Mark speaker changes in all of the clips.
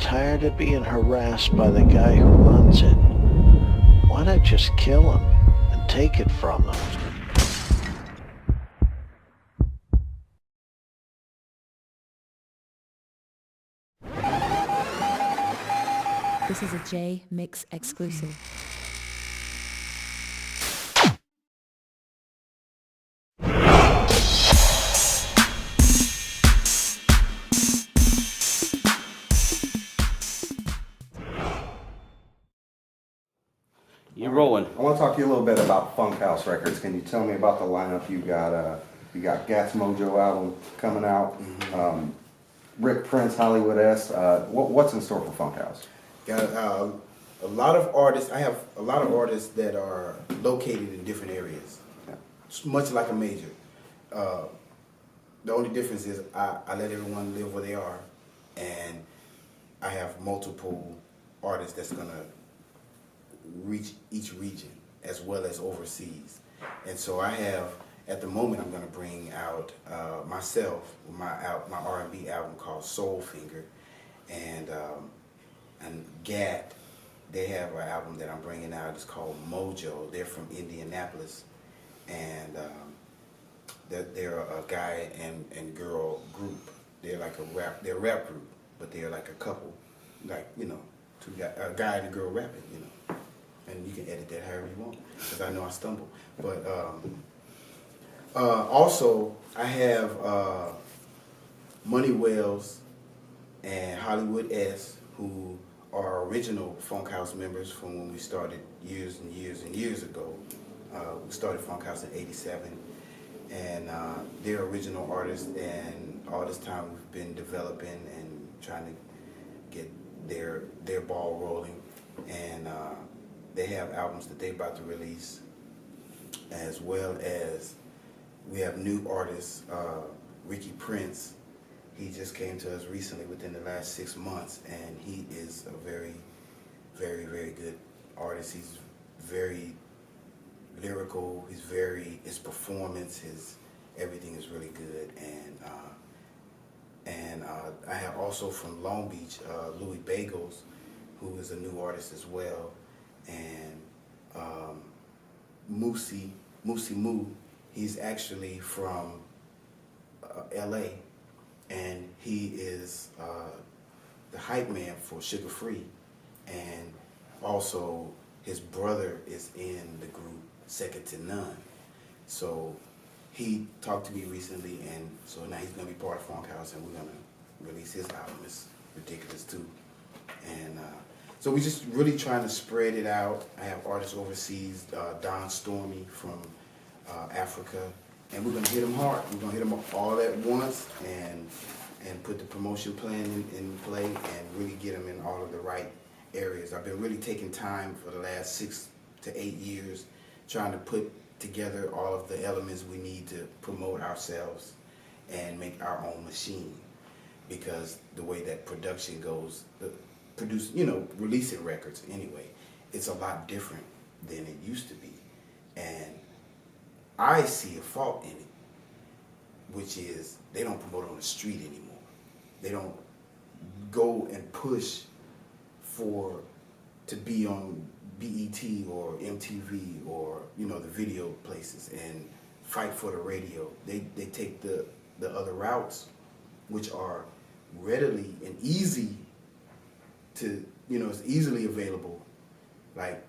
Speaker 1: tired of being harassed by the guy who runs it. Why not just kill him and take it from him?
Speaker 2: This is a Jmix exclusive.
Speaker 3: You're rolling.
Speaker 4: I want to talk to you a little bit about Funkhouse Records. Can you tell me about the lineup? You got Gat's Mojo album coming out. Rick Prince, Hollywood S. What's in store for Funkhouse?
Speaker 5: Got a lot of artists. I have a lot of artists that are located in different areas, much like a major. The only difference is I let everyone live where they are, and I have multiple artists that's gonna reach each region as well as overseas. And so I have, at the moment, I'm gonna bring out myself, my R&B album called Soul Finger, and GAT, they have an album that I'm bringing out. It's called Mojo. They're from Indianapolis, and they're a guy and girl group. They're like they're a rap group, but they're like a couple, like, you know, a guy and a girl rapping, you know. And you can edit that however you want, because I know I stumble. But also, I have Money Wells and Hollywood S, who are original Funkhouse members from when we started years and years and years ago. We started Funkhouse in '87, and they're original artists, and all this time we've been developing and trying to get their ball rolling. And they have albums that they're about to release, as well as we have new artists. Ricky Prince, he just came to us recently within the last 6 months, and he is a very, very, very good artist. He's very lyrical. His performance, everything is really good. And I have also from Long Beach, Louis Bagels, who is a new artist as well. And Moe-Z M.D, he's actually from LA, and he is the hype man for Sugar Free, and also his brother is in the group Second to None. So he talked to me recently, and so now he's going to be part of Funkhouse, and we're going to release his album. It's ridiculous too. And so we're just really trying to spread it out. I have artists overseas, Don Stormy from Africa, and we're gonna hit them hard. We're gonna hit them all at once, and put the promotion plan in play, and really get them in all of the right areas. I've been really taking time for the last 6 to 8 years, trying to put together all of the elements we need to promote ourselves and make our own machine. Because the way that production goes, releasing records anyway, it's a lot different than it used to be. And I see a fault in it, which is they don't promote it on the street anymore. They don't go and push to be on b.e.t. or m.t.v. or, the video places, and fight for the radio. They take the other routes, which are readily and easy to, it's easily available, like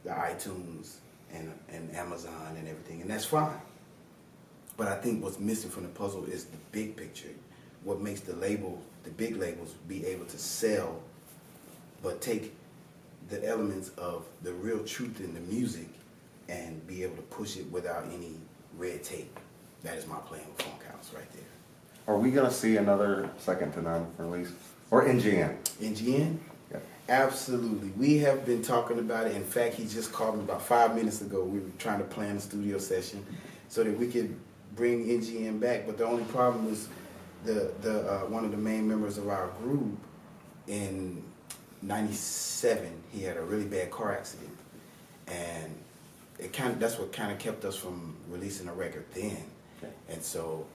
Speaker 5: the iTunes and Amazon and everything, and that's fine. But I think what's missing from the puzzle is the big picture. What makes the big labels be able to sell, but take the elements of the real truth in the music and be able to push it without any red tape. That is my plan with Funkhouse right there.
Speaker 4: Are we going to see another Second to None release? Or NGN?
Speaker 5: NGN?
Speaker 4: Yeah.
Speaker 5: Absolutely. We have been talking about it. In fact, he just called me about 5 minutes ago. We were trying to plan a studio session so that we could bring NGN back. But the only problem was one of the main members of our group in '97, he had a really bad car accident. And that's what kind of kept us from releasing a record then. Okay. And so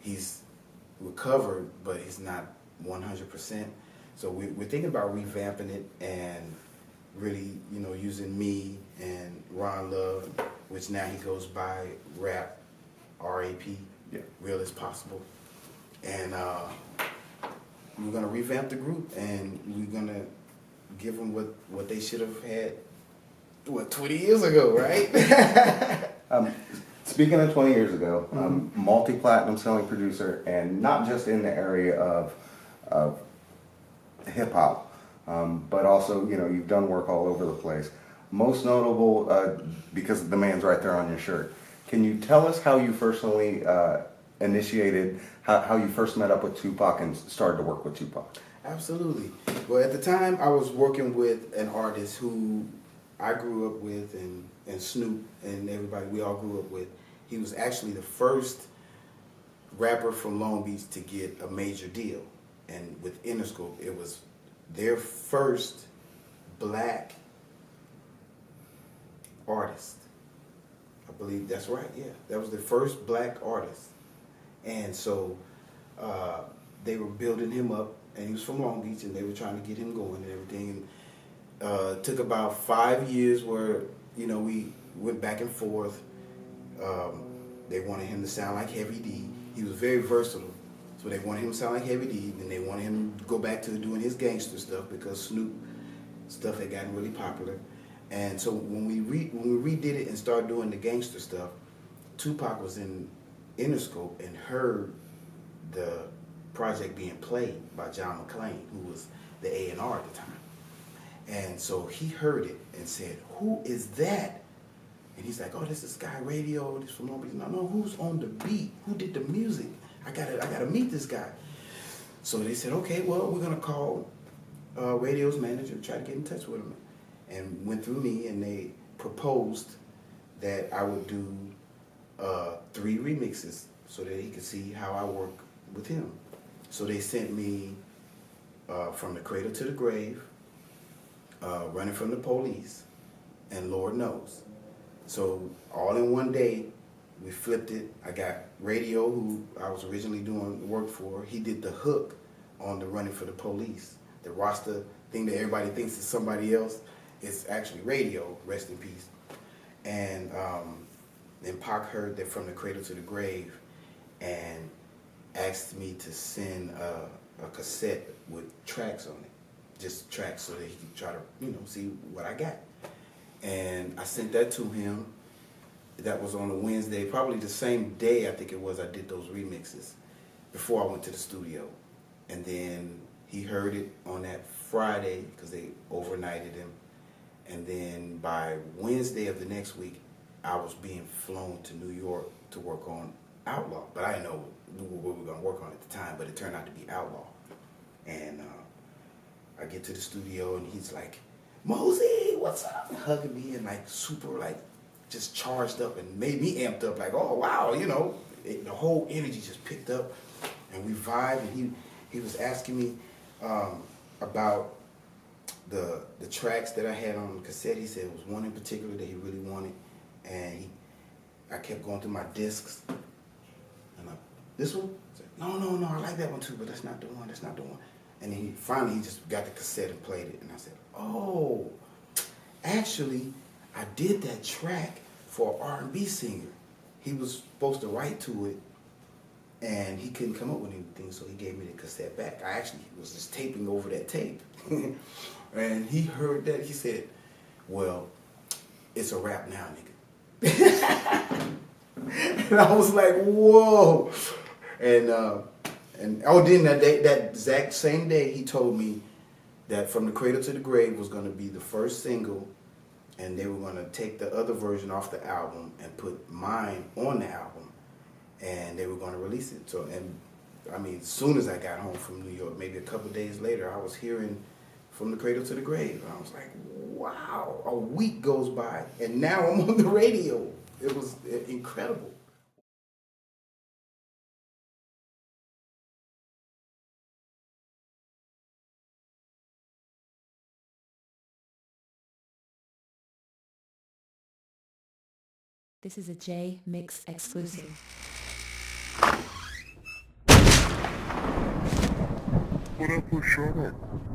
Speaker 5: he's recovered, but he's not 100%. So we're thinking about revamping it and really, using me and Ron Love, which now he goes by Rap, R-A-P,
Speaker 4: Yeah.
Speaker 5: Real as Possible. And we're gonna revamp the group, and we're gonna give them what they should have had, 20 years ago, right?
Speaker 4: Speaking of 20 years ago, multi-platinum selling producer, and not just in the area of hip hop, but also, you've done work all over the place. Most notable, because the man's right there on your shirt. Can you tell us how you personally initiated, how you first met up with Tupac and started to work with Tupac?
Speaker 5: Absolutely. Well, at the time, I was working with an artist who I grew up with, and Snoop and everybody we all grew up with. He was actually the first rapper from Long Beach to get a major deal. And with Interscope, it was their first black artist. I believe that's right, yeah. That was the first black artist. And so they were building him up, and he was from Long Beach, and they were trying to get him going and everything. And it took about 5 years where, we went back and forth. They wanted him to sound like Heavy D. He was very versatile. So they wanted him to sound like Heavy D, and they wanted him to go back to doing his gangster stuff because Snoop stuff had gotten really popular. And so when we redid it and started doing the gangster stuff, Tupac was in Interscope and heard the project being played by John McClain, who was the A&R at the time. And so he heard it and said, "Who is that?" And he's like, "Oh, this is Sky Radio. This from Long Beach." No, who's on the beat? Who did the music? I gotta meet this guy. So they said, "Okay, well, we're gonna call Radio's manager, try to get in touch with him," and went through me, and they proposed that I would do 3 remixes so that he could see how I work with him. So they sent me From the Cradle to the Grave, Running from the Police, and Lord Knows. So all in one day, we flipped it. I got Radio, who I was originally doing work for. He did the hook on the Running for the Police. The Rasta thing that everybody thinks is somebody else, it's actually Radio, rest in peace. And then Pac heard that From the Cradle to the Grave and asked me to send a cassette with tracks on it, just tracks so that he could try to, see what I got. And I sent that to him. That was on a Wednesday, probably the same day I think it was I did those remixes before I went to the studio. And then he heard it on that Friday because they overnighted him. And then by Wednesday of the next week, I was being flown to New York to work on Outlaw. But I didn't know what we were going to work on at the time, but it turned out to be Outlaw. And I get to the studio and he's like, "Moe-Z, what's up?" Hugging me and like super like just charged up and made me amped up like, oh wow, the whole energy just picked up and we vibed. And he was asking me about the tracks that I had on the cassette. He said it was one in particular that he really wanted, and I kept going through my discs and this one? I said, no, I like that one too, but that's not the one. And then he finally just got the cassette and played it, and I said, "Oh, actually, I did that track for an R&B singer. He was supposed to write to it, and he couldn't come up with anything, so he gave me the cassette back. I actually was just taping over that tape." And he heard that. He said, "Well, it's a rap now, nigga." And I was like, whoa. And then that exact same day, he told me that From the Cradle to the Grave was going to be the first single, and they were going to take the other version off the album and put mine on the album, and they were going to release it. So, and I mean, as soon as I got home from New York, maybe a couple of days later, I was hearing From the Cradle to the Grave. And I was like, wow, a week goes by, and now I'm on the radio. It was incredible.
Speaker 2: This is a Jmix exclusive.
Speaker 6: What up, shut up?